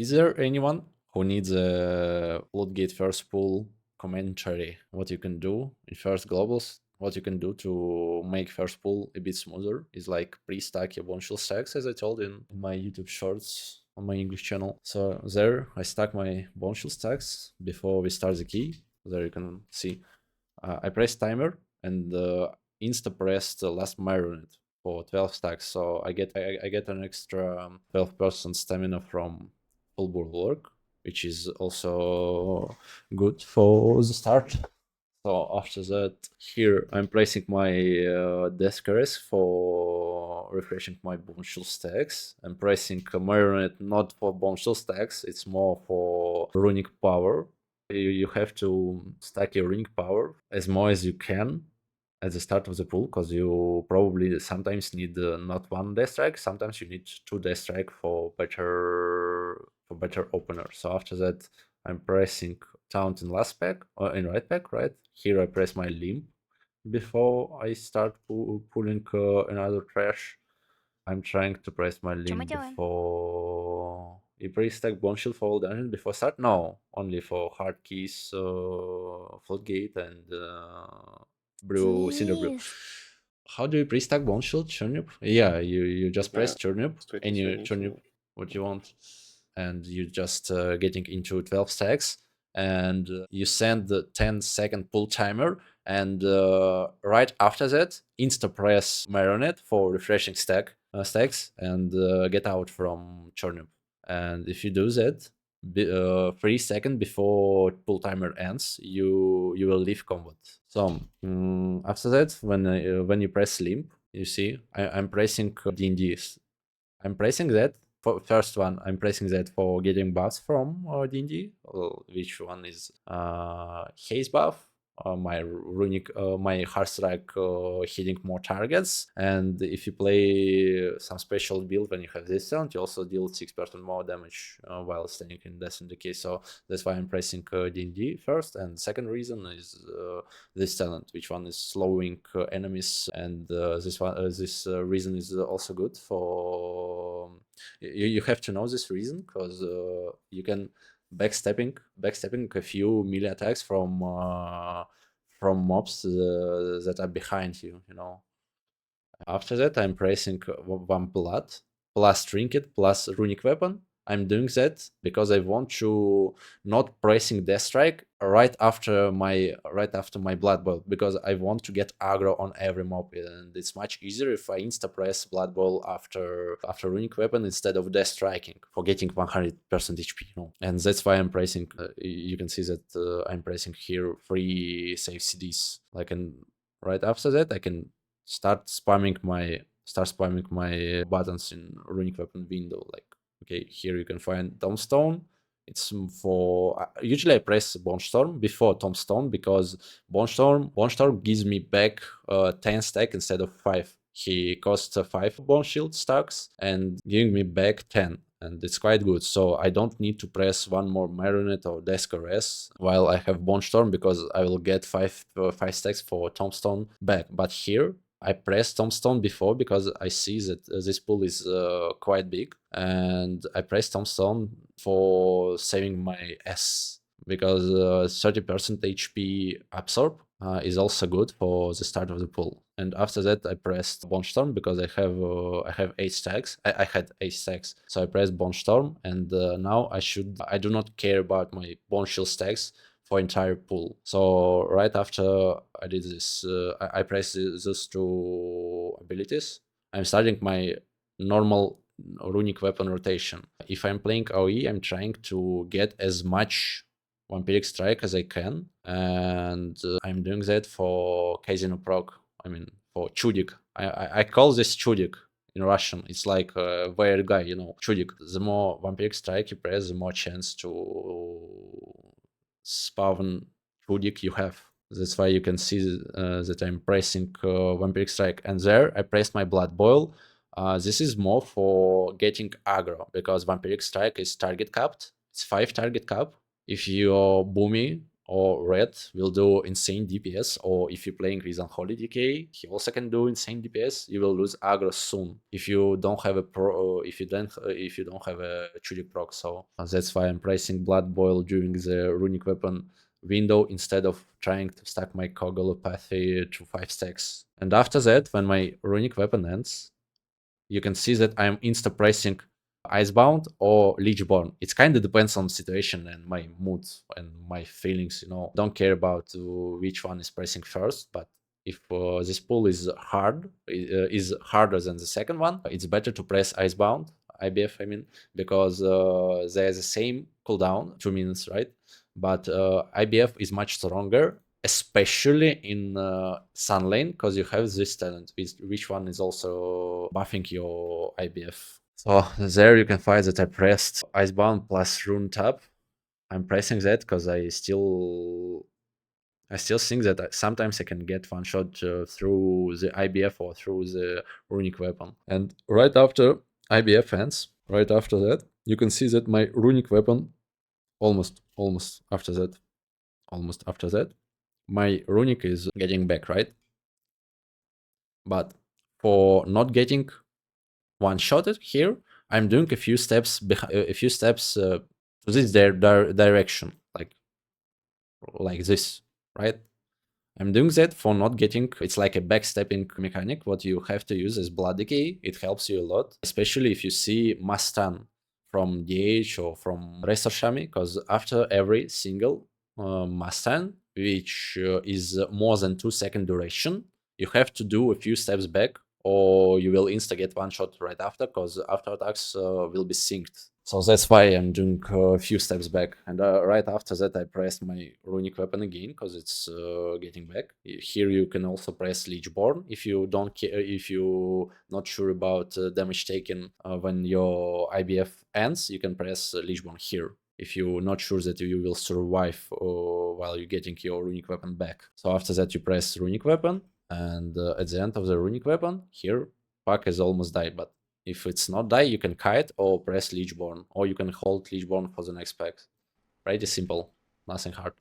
Is there anyone who needs a Floodgate first pull commentary? What you can do in first globals? What you can do to make first pull a bit smoother is like pre-stack your Boneshield stacks, as I told in my YouTube shorts on my English channel. So there, I stack my Boneshield stacks before we start the key. There you can see. I press timer and insta press the last marionette for 12 stacks. So I get an extra 12% stamina from full bulwark, which is also good for the start. So after that, here I'm placing my death caress for refreshing my Boneshield stacks. I'm pressing a marionette not for Boneshield stacks, it's more for runic power. You have to stack your runic power as more as you can at the start of the pool, because you probably sometimes need not one death strike, sometimes you need 2 death strike for better opener. So after that, I'm pressing taunt in last pack or in right pack, right? Here I press my limb before I start pulling another trash. I'm trying to press my limb before you pre-stack Boneshield for all dungeon before start. No, only for hard keys, Floodgate and Brew Cinder Brew. How do you pre-stack Boneshield? Turnip? Yeah, you just press turnip and you turnip what you want, and you just getting into 12 stacks, and you send the 10-second pull timer, and right after that, insta press marionette for refreshing stacks, and get out from turnip. And if you do that, 3 seconds before pull timer ends, you will leave combat. So after that, when you press limp, you see I'm pressing DNDs. I'm pressing that for first one. I'm pressing that for getting buffs from DND. Which one is haze buff? My runic, my hard strike hitting more targets, and if you play some special build when you have this talent, you also deal 6% more damage while standing in Death and Decay. So that's why I'm pressing DND first, and second reason is this talent, which one is slowing enemies, and this reason is also good for. You have to know this reason, because you can backstepping a few melee attacks from mobs that are behind you, you know. After that, I'm pressing one blood plus trinket plus runic weapon. I'm doing that because I want to not pressing death strike right after my blood boil, because I want to get aggro on every mob, and it's much easier if I insta press blood boil after runic weapon instead of death striking for getting 100% HP. You know? And that's why I'm pressing. You can see that I'm pressing here 3 safe CDs. Like, and right after that, I can start spamming my buttons in runic weapon window. Like, okay, here you can find Tombstone. It's for usually I press Bonestorm before Tombstone, because Bonestorm gives me back 10 stack instead of 5. He costs 5 Boneshield stacks and giving me back 10. And it's quite good, so I don't need to press one more Marionette or Desk while I have Bonestorm, because I will get 5 stacks for Tombstone back. But here, I pressed Tombstone before because I see that this pool is quite big, and I pressed Tombstone for saving my S, because 30% HP absorb is also good for the start of the pool. And after that, I pressed Bonestorm because I have 8 stacks. I had 8 stacks, so I pressed Bonestorm, and now I do not care about my Boneshield stacks for entire pool. So right after I did this, I pressed those 2 abilities. I'm starting my normal runic weapon rotation. If I'm playing AoE, I'm trying to get as much vampiric strike as I can, and I'm doing that for Casino proc. I mean, for Chudik. I call this Chudik in Russian. It's like a weird guy, you know, Chudik. The more vampiric strike you press, the more chance to spawn Chudik you have. That's why you can see that I'm pressing Vampiric Strike. And there I pressed my Blood Boil. This is more for getting aggro, because Vampiric Strike is target capped. It's 5 target cap. If you're Boomy or red will do insane DPS, or if you're playing with Unholy Decay, he also can do insane DPS. You will lose aggro soon if you don't have a if you don't have a Chudik proc. So that's why I'm pricing Blood Boil during the runic weapon window instead of trying to stack my Coagulopathy to 5 stacks. And after that, when my runic weapon ends, you can see that I'm insta pricing Icebound or Lichborn. It kind of depends on situation and my mood and my feelings, you know. Don't care about which one is pressing first, but if this pull is is harder than the second one, it's better to press Icebound, IBF, I mean, because there's the same cooldown, 2 minutes, right? But IBF is much stronger, especially in Sun Lane, because you have this talent, which one is also buffing your IBF. So there you can find that I pressed Icebound plus Rune Tap. I'm pressing that because I still think that sometimes I can get one shot through the IBF or through the runic weapon. And right after IBF ends, right after that, you can see that my runic weapon almost after that, my runic is getting back, right? But for not getting one-shotted here, I'm doing a few steps to this direction, like this, right? I'm doing that for not getting, it's like a backstepping mechanic. What you have to use is Blood Decay. It helps you a lot, especially if you see Mastan from DH or from Racer Shami, because after every single Mastan, which is more than 2-second duration, you have to do a few steps back or you will insta get one shot right after, because after attacks will be synced. So that's why I'm doing a few steps back. And right after that, I pressed my runic weapon again because it's getting back. Here you can also press Lichborn if you don't if you not sure about damage taken when your IBF ends. You can press Lichborn here if you're not sure that you will survive while you're getting your runic weapon back. So after that, you press runic weapon, and at the end of the runic weapon, here Pack has almost died, but if it's not die, you can kite or press Lichborn, or you can hold Lichborn for the next pack. Pretty simple, nothing hard.